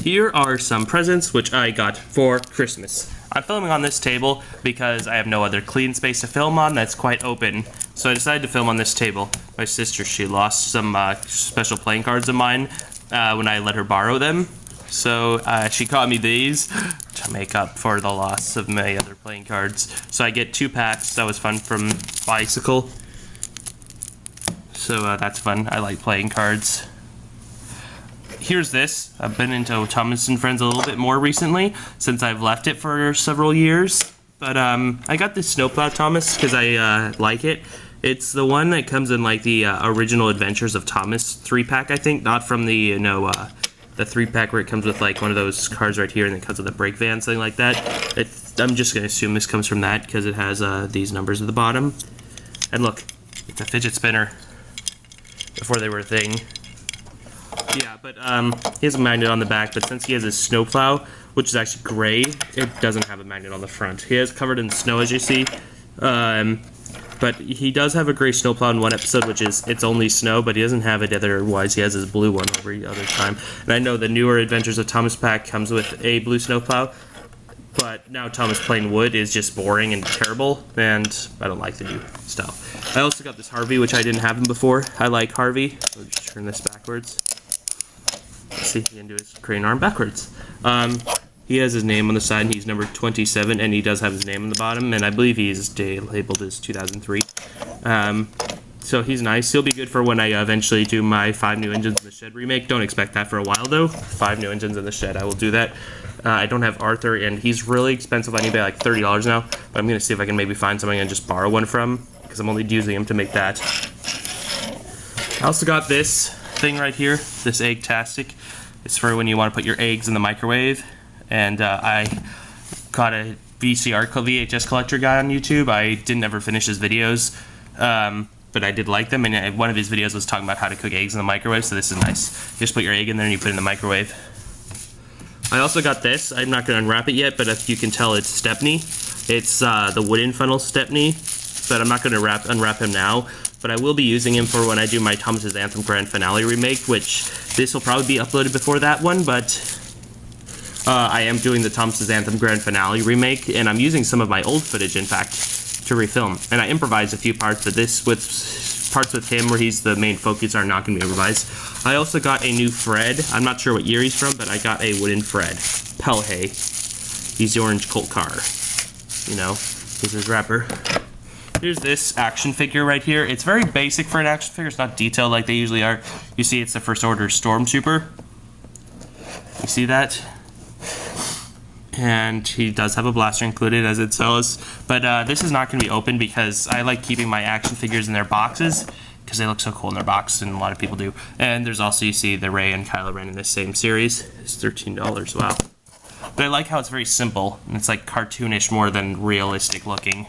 Here are some presents which I got for Christmas. I'm filming on this table because I have no other clean space to film on that's quite open, so I decided to film on this table. My sister, she lost some special playing cards of mine when I let her borrow them, so she got me these to make up for the loss of my other playing cards. So I get 2 packs. That was fun from Bicycle. So that's fun. I like playing cards. Here's this. I've been into Thomas & Friends a little bit more recently since I've left it for several years. But I got this Snowplow Thomas because I like it. It's the one that comes in like the original Adventures of Thomas 3-pack, I think. Not from the, the 3-pack where it comes with like one of those cards right here and it comes with a brake van, something like that. I'm just going to assume this comes from that because it has these numbers at the bottom. And look, it's a fidget spinner before they were a thing. Yeah, but he has a magnet on the back, but since he has his snowplow, which is actually gray, it doesn't have a magnet on the front. He is covered in snow, as you see, but he does have a gray snowplow in one episode, which is It's Only Snow, but he doesn't have it otherwise. He has his blue one every other time. And I know the newer Adventures of Thomas pack comes with a blue snowplow, but now Thomas Plain Wood is just boring and terrible, and I don't like the new style. I also got this Harvey, which I didn't have him before. I like Harvey. So just turn this backwards. See, he can do his crane arm backwards. He has his name on the side, and he's number 27, and he does have his name on the bottom, and I believe he's labeled as 2003. So he's nice. He'll be good for when I eventually do my 5 New Engines in the Shed remake. Don't expect that for a while, though. 5 New Engines in the Shed, I will do that. I don't have Arthur, and he's really expensive on eBay, like $30 now, but I'm going to see if I can maybe find somebody and just borrow one from, because I'm only using him to make that. I also got this thing right here, this Egg-tastic. It's for when you want to put your eggs in the microwave. And I got a VHS collector guy on YouTube. I didn't ever finish his videos, but I did like them, and one of his videos was talking about how to cook eggs in the microwave, so this is nice. You just put your egg in there and you put it in the microwave. I also got this. I'm not going to unwrap it yet, but if you can tell, it's Stepney. It's the wooden funnel Stepney, but I'm not going to unwrap him now. But I will be using him for when I do my Thomas's Anthem Grand Finale remake, which this will probably be uploaded before that one, but I am doing the Thomas's Anthem Grand Finale remake, and I'm using some of my old footage, in fact, to refilm. And I improvised a few parts of this with parts with him where he's the main focus are not going to be improvised. I also got a new Fred. I'm not sure what year he's from, but I got a wooden Fred. Pelhay. He's the orange Colt car. He's his wrapper. Here's this action figure right here. It's very basic for an action figure. It's not detailed like they usually are. You see it's the First Order Stormtrooper. You see that? And he does have a blaster included, as it says. But this is not going to be open because I like keeping my action figures in their boxes because they look so cool in their box, and a lot of people do. And there's also, you see, the Rey and Kylo Ren in this same series. It's $13. Wow. But I like how it's very simple, and it's like cartoonish more than realistic looking.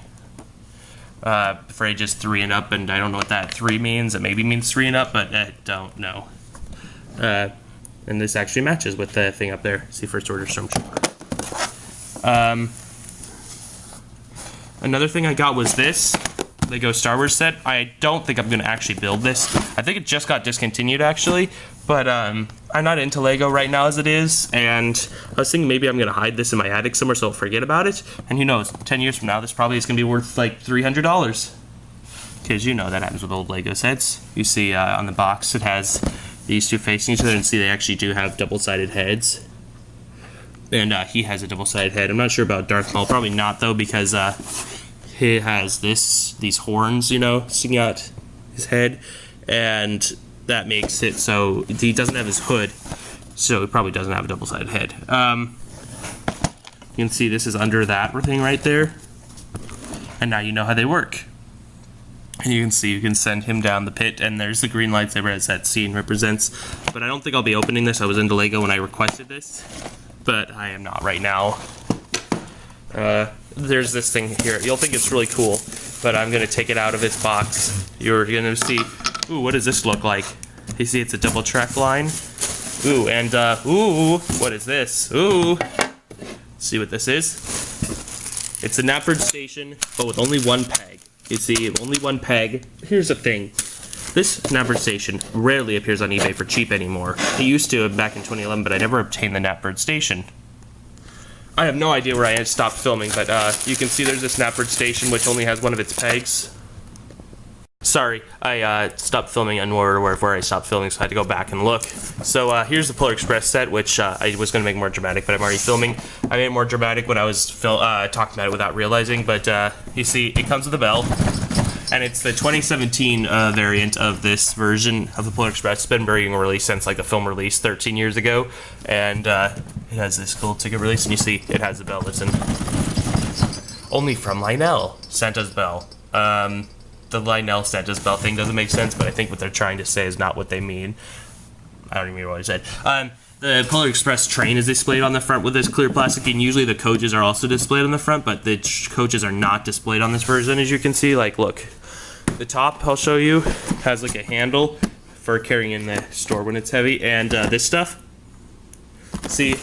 Fred just 3 and up, and I don't know what that 3 means. It maybe means 3 and up, but I don't know. And this actually matches with the thing up there. See, First Order Stormtrooper. Another thing I got was this Lego Star Wars set. I don't think I'm going to actually build this. I think it just got discontinued, actually. But I'm not into Lego right now as it is, and I was thinking maybe I'm going to hide this in my attic somewhere so I'll forget about it. And who knows, 10 years from now, this probably is going to be worth like $300. Because you know that happens with old Lego sets. You see on the box it has these two facing each other, and see they actually do have double-sided heads. And he has a double-sided head. I'm not sure about Darth Maul. Probably not, though, because he has these horns, sticking out his head. And that makes it so he doesn't have his hood, so he probably doesn't have a double-sided head. You can see this is under that thing right there. And now you know how they work. And you can see you can send him down the pit, and there's the green lightsaber as that scene represents. But I don't think I'll be opening this. I was into Lego when I requested this, but I am not right now. There's this thing here. You'll think it's really cool, but I'm going to take it out of its box. You're going to see, ooh, what does this look like? You see it's a double track line. Ooh, and ooh, what is this? Ooh, see what this is? It's a Knapford station, but with only one peg. You see, only one peg. Here's the thing. This Knapbird station rarely appears on eBay for cheap anymore. It used to back in 2011, but I never obtained the Knapbird station. I have no idea where I had stopped filming, but you can see there's this Knapbird station which only has one of its pegs. Sorry, I stopped filming and where I stopped filming, so I had to go back and look. So here's the Polar Express set, which I was going to make more dramatic, but I'm already filming. I made it more dramatic when I was talking about it without realizing, but you see, it comes with a bell, and it's the 2017 variant of this version of the Polar Express. It's been being released since like the film release 13 years ago, and it has this cool ticket release, and you see, it has the bell. Listen. Only from Lionel, Santa's bell. The Lionel Santa's bell thing doesn't make sense, but I think what they're trying to say is not what they mean. I don't even know what I said. The Polar Express train is displayed on the front with this clear plastic, and usually the coaches are also displayed on the front, but the coaches are not displayed on this version, as you can see. Like, look, the top, I'll show you, has like a handle for carrying in the store when it's heavy, and this stuff, see,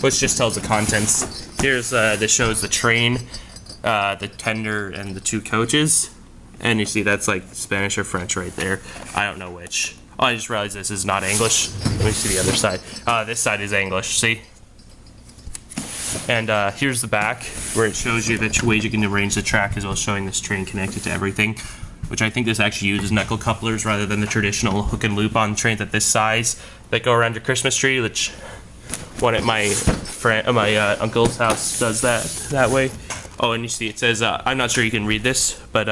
which just tells the contents. Here's, this shows the train, the tender, and the two coaches, and you see that's like Spanish or French right there. I don't know which. Oh, I just realized this is not English. Let me see the other side. This side is English, see? And here's the back, where it shows you the ways you can arrange the track, as well as showing this train connected to everything, which I think this actually uses knuckle couplers rather than the traditional hook and loop on trains at this size that go around your Christmas tree, which one at my uncle's house does that way. Oh, and you see it says, I'm not sure you can read this, but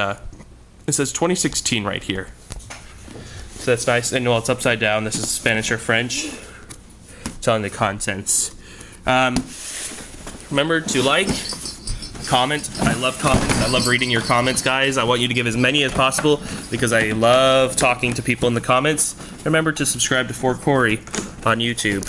it says 2016 right here. So that's nice. And while it's upside down, this is Spanish or French, telling the contents. Remember to like, comment. I love comments. I love reading your comments, guys. I want you to give as many as possible because I love talking to people in the comments. Remember to subscribe to For Corey on YouTube.